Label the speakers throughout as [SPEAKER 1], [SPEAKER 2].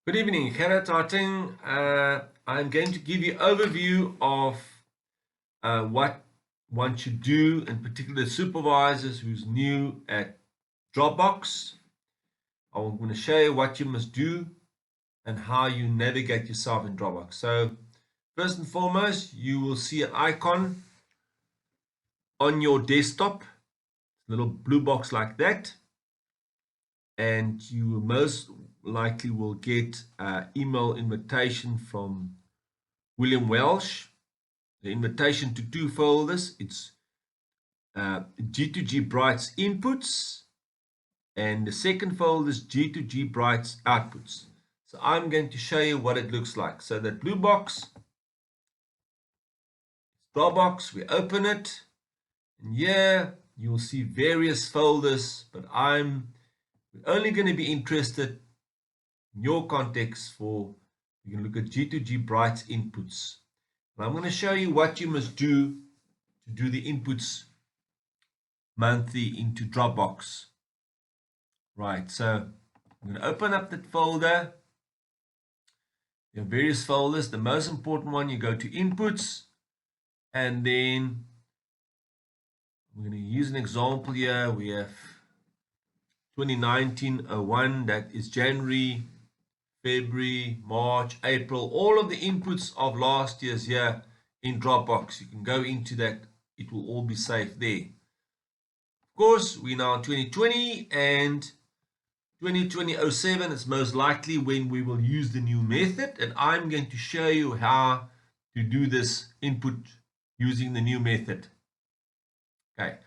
[SPEAKER 1] Good evening, Gerrit Harting. I'm going to give you overview of what one should do, in particular supervisors who's new at Dropbox. I'm going to show you what you must do and how you navigate yourself in Dropbox. So first and foremost, you will see an icon on your desktop, a little blue box like that, and you most likely will get an email invitation from William Welsh. The invitation to two folders. It's G2G Bright's inputs, and the second folder is G2G Bright's outputs. So I'm going to show you what it looks like. So that blue box, Dropbox, we open it, and here you'll see various folders, but I'm only going to be interested in your context for, you can look at G2G Bright's inputs. And I'm going to show you what you must do to do the inputs monthly into Dropbox. Right, so I'm going to open up that folder. You have various folders. The most important one, you go to inputs, and then we're going to use an example here. We have 2019-01, that is January, February, March, April, all of the inputs of last year's here in Dropbox. You can go into that, it will all be safe there. Of course, we're now in 2020 and 2020-07 is most likely when we will use the new method, and I'm going to show you how to do this input using the new method. Okay,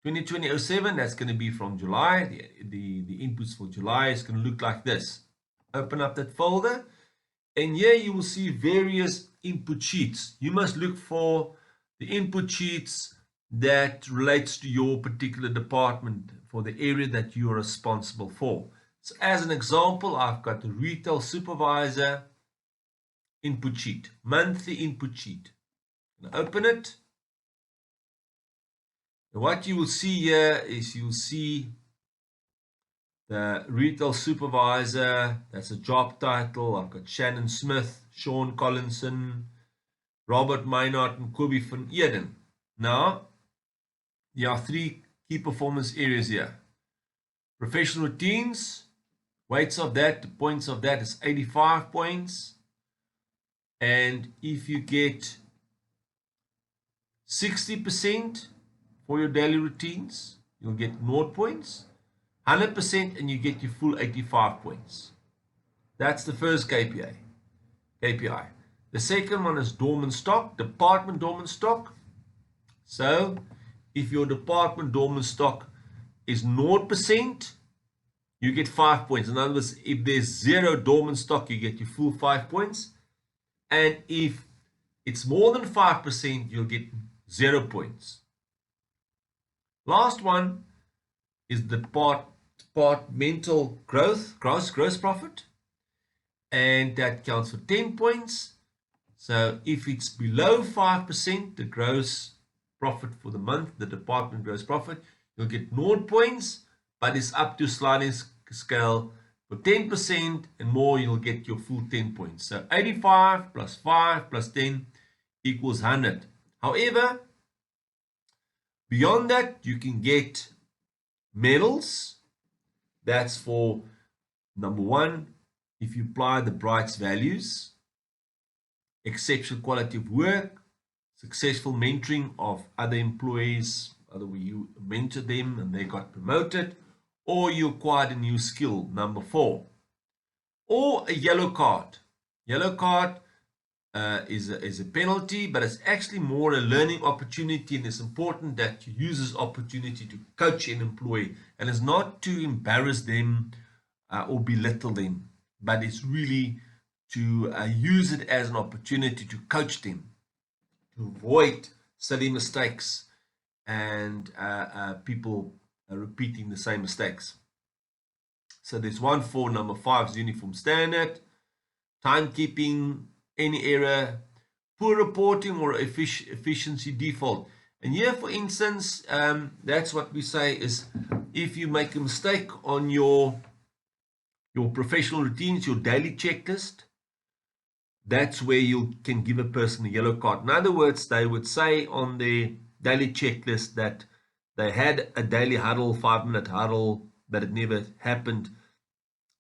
[SPEAKER 1] 2020-07, that's going to be from July. The inputs for July is going to look like this. Open up that folder, and here you will see various input sheets. You must look for the input sheets that relates to your particular department for the area that you are responsible for. So as an example, I've got the retail supervisor input sheet, monthly input sheet. Open it. And what you will see here is you'll see the retail supervisor. That's a job title. I've got Shannon Smith, Sean Collinson, Robert Maynard, and Kobe van Eden. Now, there are three key performance areas here. Professional routines, weights of that, the points of that is 85 points. And if you get 60% for your daily routines, you'll get 0 points. 100% and you get your full 85 points. That's the first KPI. The second one is dormant stock, department dormant stock. So if your department dormant stock is 0%, you get 5 points. In other words, if there's 0 dormant stock, you get your full 5 points. And if it's more than 5%, you'll get 0 points. Last one is the departmental gross profit. And that counts for 10 points. So if it's below 5%, the gross profit for the month, the department gross profit, you'll get 0 points, but it's up to sliding scale. For 10% and more, you'll get your full 10 points. So 85 plus 5 plus 10 equals 100. However, beyond that, you can get medals. That's for number one, if you apply the Bright's values, exceptional quality of work, successful mentoring of other employees, either you mentored them and they got promoted, or you acquired a new skill, number 4. Or a yellow card. Yellow card is a penalty, but it's actually more a learning opportunity, and it's important that you use this opportunity to coach an employee, and it's not to embarrass them or belittle them, but it's really to use it as an opportunity to coach them, to avoid silly mistakes and people repeating the same mistakes. So there's one for number 5 is uniform standard, timekeeping, any error, poor reporting, or efficiency default. And here, for instance, that's what we say is if you make a mistake on your Your professional routines, your daily checklist, that's where you can give a person a yellow card. In other words, they would say on their daily checklist that they had a daily huddle, 5-minute huddle, but it never happened.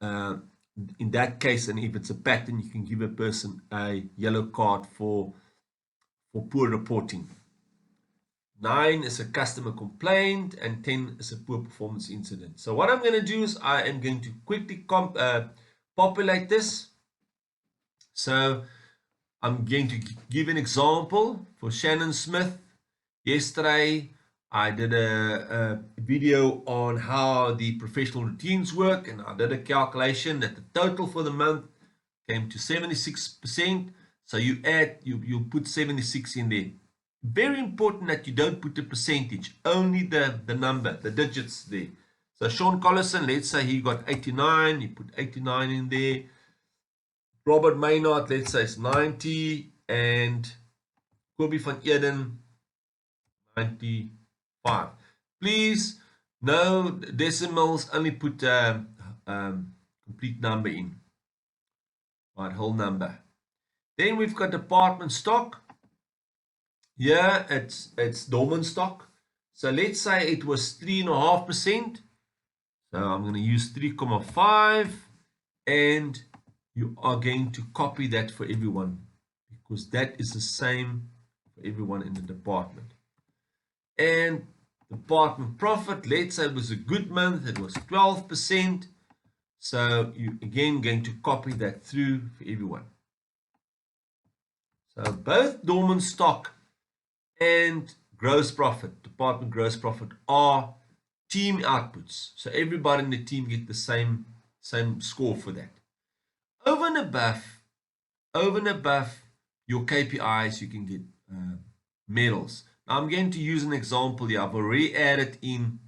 [SPEAKER 1] In that case, and if it's a pattern, you can give a person a yellow card for poor reporting. 9 is a customer complaint, and 10 is a poor performance incident. So what I'm going to do is I am going to quickly populate this. So I'm going to give an example for Shannon Smith. Yesterday, I did a video on how the professional routines work, and I did a calculation that the total for the month came to 76%. So you put 76 in there. Very important that you don't put the percentage, only the number, the digits there. So Sean Collison, let's say he got 89, you put 89 in there. Robert Maynard, let's say it's 90, and Kobe van Eden, 95. Please, no decimals, only put complete number in. Right, whole number. Then we've got department stock. Here it's dormant stock. So let's say it was 3.5%. So I'm going to use 3.5, and you are going to copy that for everyone, because that is the same for everyone in the department. And department profit, let's say it was a good month, it was 12%. So you again going to copy that through for everyone. So both dormant stock and gross profit, department gross profit, are team outputs. So everybody in the team get the same score for that. Over and above your KPIs, you can get medals. Now I'm going to use an example here. I've already added in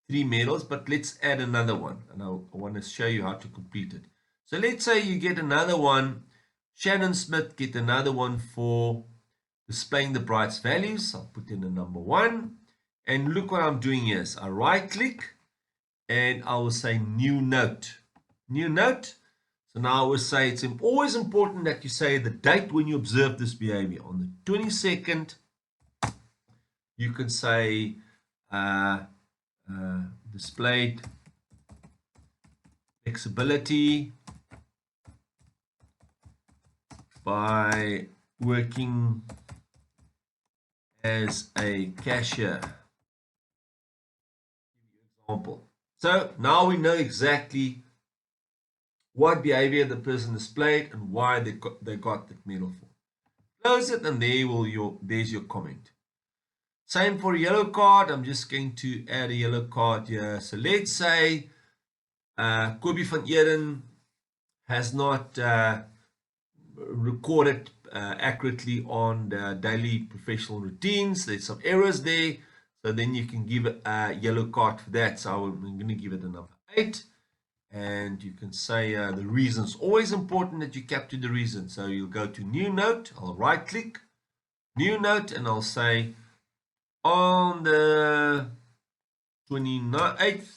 [SPEAKER 1] 3 medals, but let's add another one, and I want to show you how to complete it. So let's say you get another one. Shannon Smith get another one for displaying the Brights values. I'll put in a number 1, and look what I'm doing here. I right click and I will say new note. So now I will say it's always important that you say the date when you observe this behavior. On the 22nd, you can say displayed flexibility by working as a cashier. Example. So now we know exactly what behavior the person displayed and why they got that medal for. Close it, and there's your comment. Same for a yellow card. I'm just going to add a yellow card here. So let's say Kobe van Eden has not recorded accurately on the daily professional routines. There's some errors there. So then you can give a yellow card for that. So I'm going to give it a number 8. And you can say the reasons. Always important that you capture the reason. So you'll go to new note. I'll right click, new note, and I'll say on the 29th,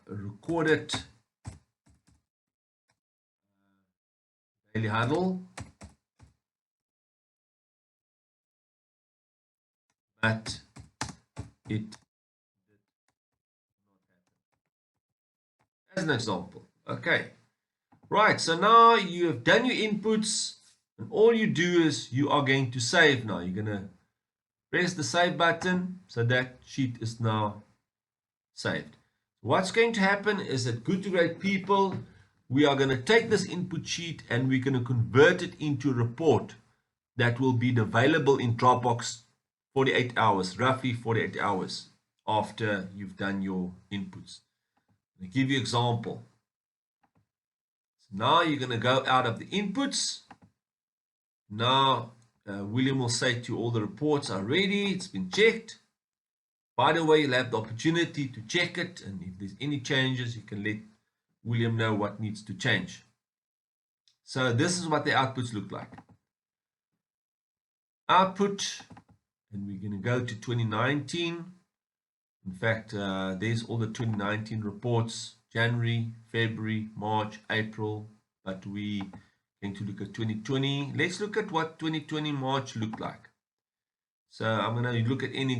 [SPEAKER 1] recorded daily huddle, but it as an example. Okay, right, so now you have done your inputs, and all you do is you are going to save. Now you're going to press the save button, so that sheet is now saved. What's going to happen is that Good to Great people, we are going to take this input sheet and we're going to convert it into a report that will be available in Dropbox 48 hours, roughly 48 hours after you've done your inputs. I'll give you an example. So now you're going to go out of the inputs. Now William will say to you, all the reports are ready, it's been checked. By the way, you'll have the opportunity to check it, and if there's any changes, you can let William know what needs to change. So this is what the outputs look like. Output, and we're going to go to 2019. In fact, there's all the 2019 reports, January, February, March, April, but we going to look at 2020. Let's look at what 2020 March looked like. So I'm going to look at any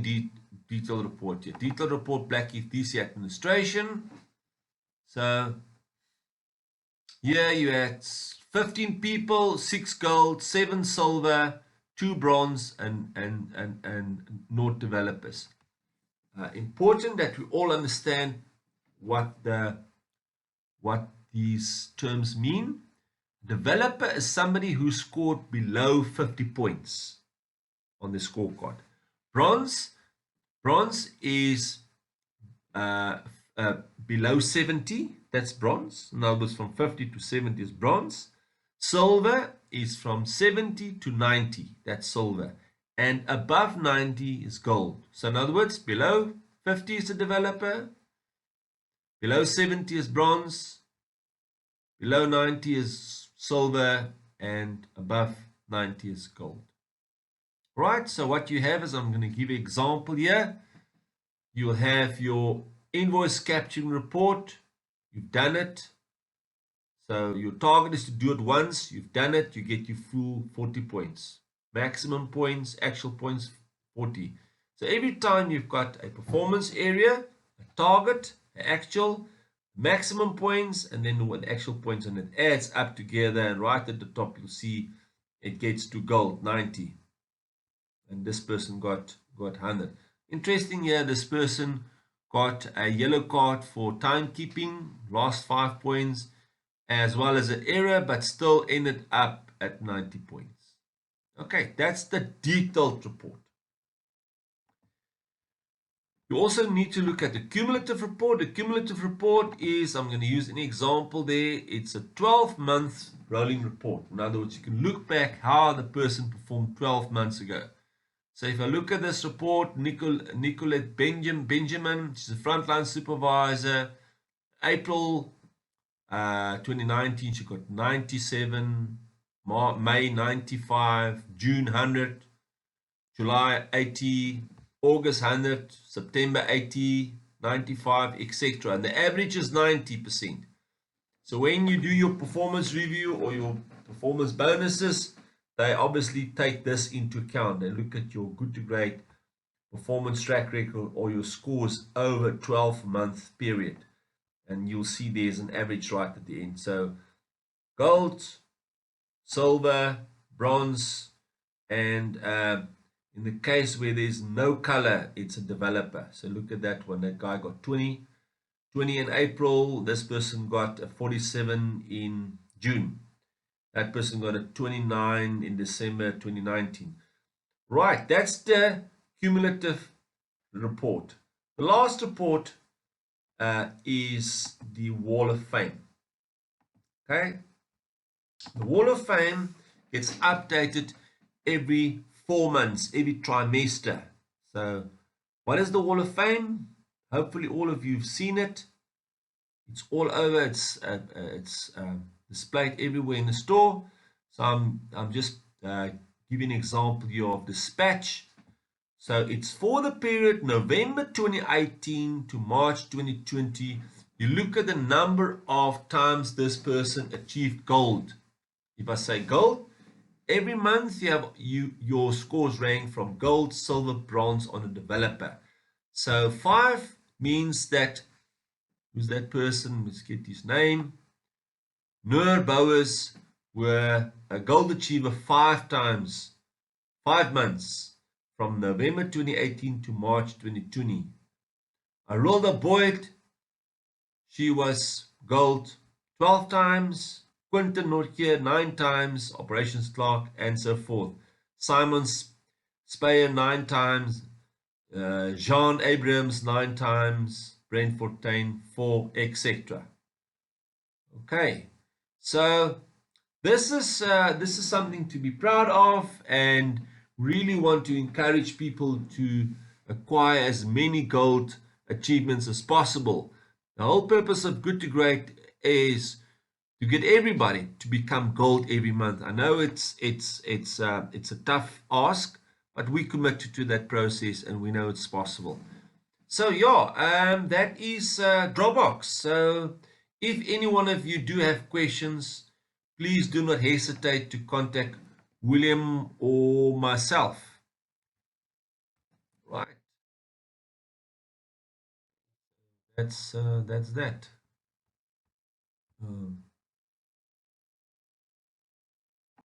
[SPEAKER 1] detailed report here. Detailed report, Blackheath DC administration. So here you had 15 people, 6 gold, 7 silver, 2 bronze, and naught developers. Important that we all understand what these terms mean. Developer is somebody who scored below 50 points on the scorecard. Bronze is below 70. That's bronze. In other words, from 50 to 70 is bronze. Silver is from 70 to 90. That's silver. And above 90 is gold. So in other words, below 50 is a developer, below 70 is bronze, below 90 is silver, and above 90 is gold. Right, so what you have is, I'm going to give you an example here. You'll have your invoice capturing report. You've done it. So your target is to do it once. You've done it. You get your full 40 points. Maximum points, actual points, 40. So every time you've got a performance area, a target, an actual, maximum points, and then what actual points, and it adds up together, and right at the top you'll see it gets to gold, 90. And this person got 100. Interesting here, this person got a yellow card for timekeeping, lost 5 points, as well as an error, but still ended up at 90 points. Okay, that's the detailed report. You also need to look at the cumulative report. The cumulative report is, I'm going to use an example there. It's a 12-month rolling report. In other words, you can look back how the person performed 12 months ago. So if I look at this report, Nicolette Benjamin, she's a frontline supervisor. April 2019, she got 97. May 95, June 100, July 80, August 100, September 80, 95, etc. And the average is 90%. So when you do your performance review or your performance bonuses, they obviously take this into account. They look at your good to great performance track record or your scores over a 12-month period. And you'll see there's an average right at the end. So gold, silver, bronze, and in the case where there's no color, it's a developer. So look at that one. That guy got 20 in April. This person got a 47 in June. That person got a 29 in December 2019. Right, that's the cumulative report. The last report is the Wall of Fame. Okay. The Wall of Fame gets updated every 4 months, every trimester. So what is the Wall of Fame? Hopefully all of you have seen it. It's all over. It's displayed everywhere in the store. So I'm just giving an example here of dispatch. So it's for the period November 2018 to March 2020. You look at the number of times this person achieved gold. If I say gold, every month you have your scores rank from gold, silver, bronze on a developer. So 5 means that, who's that person? Let's get his name. Noor Bowers were a gold achiever 5 times, 5 months, from November 2018 to March 2020. Arolda Boyd, she was gold 12 times. Quinton Nortje 9 times, operations clerk, and so forth. Simon Speyer 9 times, Jean Abrams 9 times, Brent Fortuin 4, etc. Okay, so this is something to be proud of, and really want to encourage people to acquire as many gold achievements as possible. The whole purpose of Good to Great is to get everybody to become gold every month. I know it's a tough ask, but we committed to that process and we know it's possible. So yeah, that is Dropbox. So if any one of you do have questions, please do not hesitate to contact William or myself. Right. That's that.